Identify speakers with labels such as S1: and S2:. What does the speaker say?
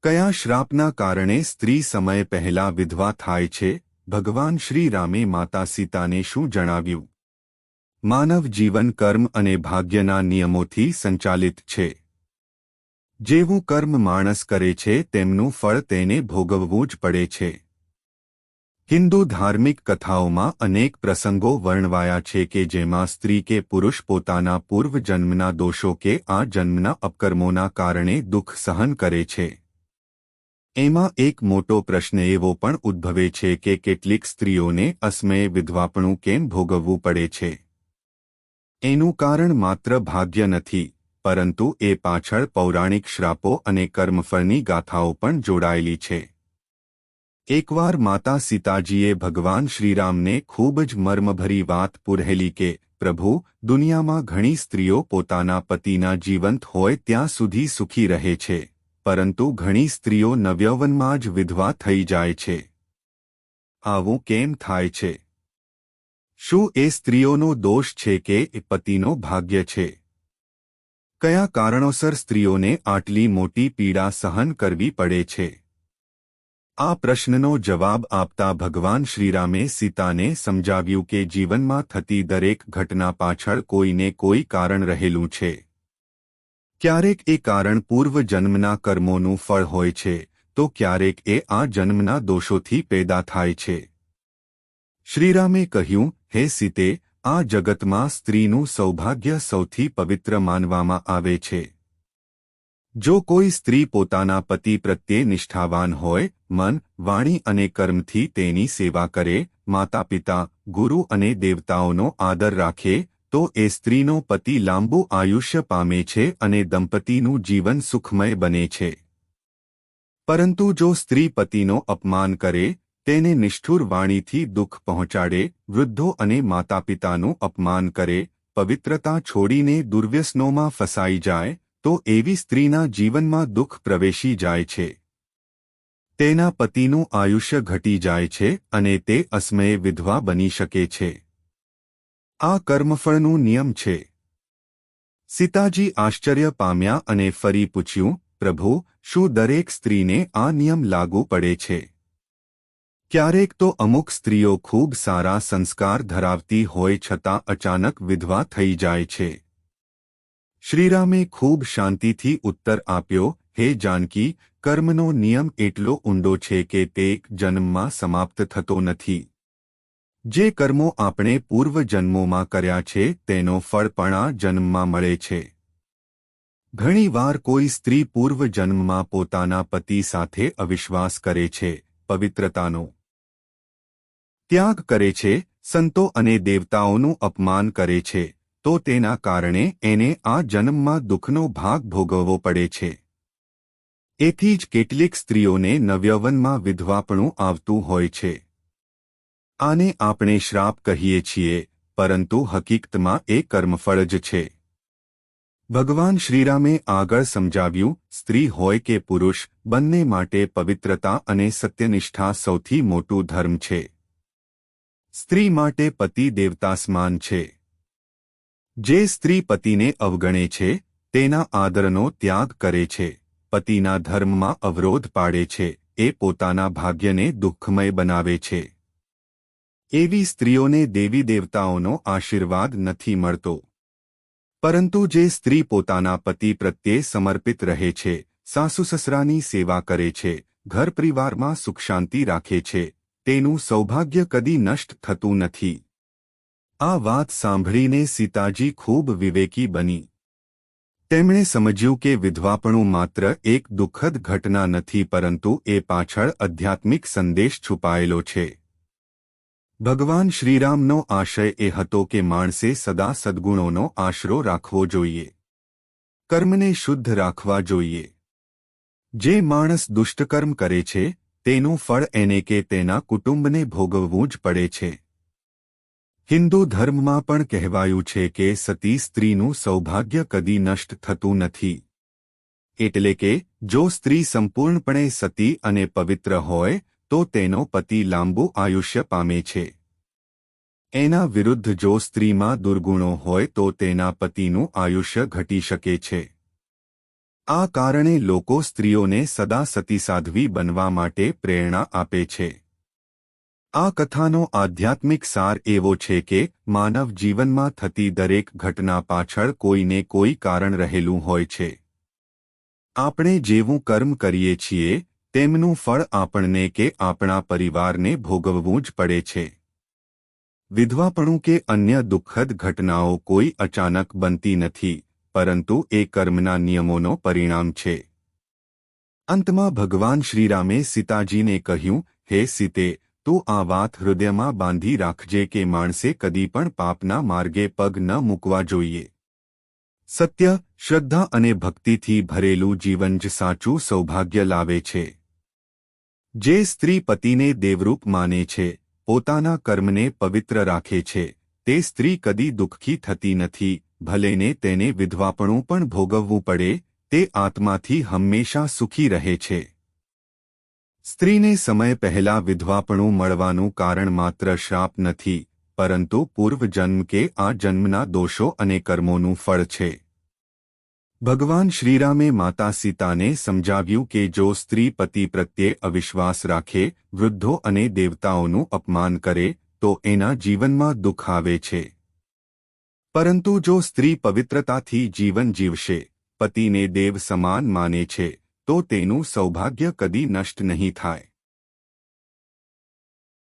S1: કયા શ્રાપના કારણે સ્ત્રી સમય પહેલા વિધવા થાય છે? ભગવાન શ્રી રામે માતા સીતાને શું જણાવ્યું? માનવ જીવન કર્મ અને ભાગ્યના નિયમોથી સંચાલિત છે. જેવું કર્મ માણસ કરે છે તેમનું ફળ તેને ભોગવવું જ પડે છે. હિન્દુ ધાર્મિક કથાઓમાં અનેક પ્રસંગો વર્ણવાયા છે કે જેમાં સ્ત્રી કે પુરુષ પોતાના પૂર્વજન્મના દોષો કે આ જન્મના અપકર્મોના કારણે દુઃખ સહન કરે છે. એમાં એક મોટો પ્રશ્ન એવો પણ ઉદ્ભવે છે કે કેટલીક સ્ત્રીઓને અસમયે વિધવાપણું કેમ ભોગવવું પડે છે? એનું કારણ માત્ર ભાગ્ય નથી, પરંતુ એ પાછળ પૌરાણિક શ્રાપો અને કર્મફળની ગાથાઓ પણ જોડાયેલી છે. એકવાર માતા સીતાજીએ ભગવાન શ્રીરામને ખૂબ જ મર્મભરી વાત પૂરેલી કે પ્રભુ, દુનિયામાં ઘણી સ્ત્રીઓ પોતાના પતિના જીવંત હોય ત્યાં સુધી સુખી રહે છે, પરંતુ ઘણી સ્ત્રીઓ નવયૌવનમાં જ વિધવા થઈ જાય છે. આવું કેમ થાય છે? શું એ સ્ત્રીઓનો દોષ છે કે એ પતિનો ભાગ્ય છે? કયા કારણોસર સ્ત્રીઓને આટલી મોટી પીડા સહન કરવી પડે છે? આ પ્રશ્નનો જવાબ આપતા ભગવાન શ્રીરામે સીતાને સમજાવ્યું કે જીવનમાં થતી દરેક ઘટના પાછળ કોઈને કોઈ કારણ રહેલું છે. ક્યારેક એ કારણ પૂર્વજન્મના કર્મોનું ફળ હોય છે, તો ક્યારેક એ આ જન્મના દોષોથી પેદા થાય છે. શ્રીરામે કહ્યું, હે સીતે, આ જગતમાં સ્ત્રીનું સૌભાગ્ય સૌથી પવિત્ર માનવામાં આવે છે. જો કોઈ સ્ત્રી પોતાના પતિ પ્રત્યે નિષ્ઠાવાન હોય, મન, વાણી અને કર્મથી તેની સેવા કરે, માતા પિતા, ગુરુ અને દેવતાઓનો આદર રાખે, તો એ સ્ત્રીનો પતિ લાંબુ આયુષ્ય પામે છે અને દંપતીનું જીવન સુખમય બને છે. પરંતુ જો સ્ત્રી પતિનો અપમાન કરે, તેને નિષ્ઠુર વાણીથી દુઃખ પહોંચાડે, વૃદ્ધો અને માતા પિતાનું અપમાન કરે, પવિત્રતા છોડીને દુર્વ્યસનોમાં ફસાઈ જાય, તો એવી સ્ત્રીના જીવનમાં દુઃખ પ્રવેશી જાય છે. તેના પતિનું આયુષ્ય ઘટી જાય છે અને તે અસમયે વિધવા બની શકે છે. આ કર્મફળનું નિયમ છે. સીતાજી આશ્ચર્ય પામ્યા અને ફરી પૂછ્યું, પ્રભુ, શું દરેક સ્ત્રીને આ નિયમ લાગુ પડે છે? ક્યારેક તો અમુક સ્ત્રીઓ ખૂબ સારા સંસ્કાર ધરાવતી હોય છતાં અચાનક વિધવા થઈ જાય છે. શ્રીરામે ખૂબ શાંતિથી ઉત્તર આપ્યો, હે જાનકી, કર્મનો નિયમ એટલો ઊંડો છે કે તે એક જન્મમાં સમાપ્ત થતો નથી. જે કર્મો આપણે પૂર્વજન્મોમાં કર્યા છે તેનો ફળ પણ આ જન્મમાં મળે છે. ઘણીવાર કોઈ સ્ત્રી પૂર્વજન્મમાં પોતાના પતિ સાથે અવિશ્વાસ કરે છે, પવિત્રતાનો ત્યાગ કરે છે, સંતો અને દેવતાઓનું અપમાન કરે છે, તો તેના કારણે એને આ જન્મમાં દુઃખનો ભાગ ભોગવવો પડે છે. એથી જ કેટલીક સ્ત્રીઓને નવયૌવનમાં વિધવાપણું આવતું હોય છે. આને આપણે શ્રાપ કહીએ છીએ, પરંતુ હકીકતમાં એ કર્મફળ જ છે. ભગવાન શ્રીરામે આગળ સમજાવ્યું, સ્ત્રી હોય કે પુરુષ, બંને માટે પવિત્રતા અને સત્યનિષ્ઠા સૌથી મોટું ધર્મ છે. સ્ત્રી માટે પતિ દેવતા સમાન છે. જે સ્ત્રી પતિને અવગણે છે, તેના આદરનો ત્યાગ કરે છે, પતિના ધર્મમાં અવરોધ પાડે છે, એ પોતાના ભાગ્યને દુઃખમય બનાવે છે. એવી સ્ત્રીઓને દેવી દેવતાઓનો આશીર્વાદ નથી મળતો. પરંતુ જે સ્ત્રી પોતાના પતિ પ્રત્યે સમર્પિત રહે છે, સાસુ-સસરાની સેવા કરે છે, ઘર પરિવારમાં સુખ શાંતિ રાખે છે, તેનું સૌભાગ્ય કદી નષ્ટ થતું નથી. આ વાત સાંભળીને સીતાજી ખૂબ વિવેકી બની. તેમણે સમજ્યું કે વિધવાપણું માત્ર એક દુઃખદ ઘટના નથી પરંતુ એ પાછળ આધ્યાત્મિક સંદેશ છુપાયેલો છે. ભગવાન શ્રીરામનો આશય એ હતો કે માણસે સદા સદ્ગુણોનો આશરો રાખવો જોઈએ. કર્મને શુદ્ધ રાખવા જોઈએ. જે માણસ દુષ્ટકર્મ કરે છે, તેનું ફળ એને કે તેના કુટુંબને ભોગવવું જ પડે છે. હિન્દુ ધર્મમાં પણ કહેવાયું છે કે સતી સ્ત્રીનું સૌભાગ્ય કદી નષ્ટ થતું નથી. એટલે કે જો સ્ત્રી સંપૂર્ણપણે સતી અને પવિત્ર હોય, તો તેનો પતિ લાંબુ આયુષ્ય પામે છે. એના વિરુદ્ધ જો સ્ત્રીમાં દુર્ગુણો હોય તો તેના પતિનું આયુષ્ય ઘટી શકે છે. આ કારણે લોકો સ્ત્રીઓને સદા સતી સાધ્વી બનવા માટે પ્રેરણા આપે છે. આ કથાનો આધ્યાત્મિક સાર એવો છે કે માનવ જીવનમાં થતી દરેક ઘટના પાછળ કોઈને કોઈ કારણ રહેલું હોય છે. આપણે જેવું કર્મ કરીએ છીએ તેમનું ફળ આપણને કે આપણા પરિવારને ભોગવવું જ પડે છે. વિધવાપણું કે અન્ય દુઃખદ ઘટનાઓ કોઈ અચાનક બનતી નથી, પરંતુ એ કર્મના નિયમોનો પરિણામ છે. અંતમાં ભગવાન શ્રીરામે સીતાજીને કહ્યું, હે સીતે, તું આ વાત હૃદયમાં બાંધી રાખજે કે માણસે કદી પણ પાપના માર્ગે પગ ન મૂકવા જોઈએ. સત્ય, શ્રદ્ધા અને ભક્તિથી ભરેલું જીવન જ સાચું સૌભાગ્ય લાવે છે. જે સ્ત્રી પતિને દેવરૂપ માને છે, પોતાના કર્મને પવિત્ર રાખે છે, તે સ્ત્રી કદી દુઃખી થતી નથી, ભલેને તેને વિધવાપણું પણ ભોગવવું પડે, તે આત્માથી હંમેશા સુખી રહે છે. સ્ત્રીને સમય પહેલા વિધવાપણું મળવાનું કારણ માત્ર શ્રાપ નથી, પરંતુ પૂર્વજન્મ કે આ જન્મના દોષો અને કર્મોનું ફળ છે. ભગવાન શ્રીરામે માતા સીતાને સમજાવ્યું કે જો સ્ત્રી પતિ પ્રત્યે અવિશ્વાસ રાખે, વૃદ્ધો અને દેવતાઓનું અપમાન કરે, તો એના જીવનમાં દુઃખ આવે છે. પરંતુ જો સ્ત્રી પવિત્રતાથી જીવન જીવશે, પતિને દેવ સમાન માને છે, તો તેનું સૌભાગ્ય કદી નષ્ટ નહીં થાય.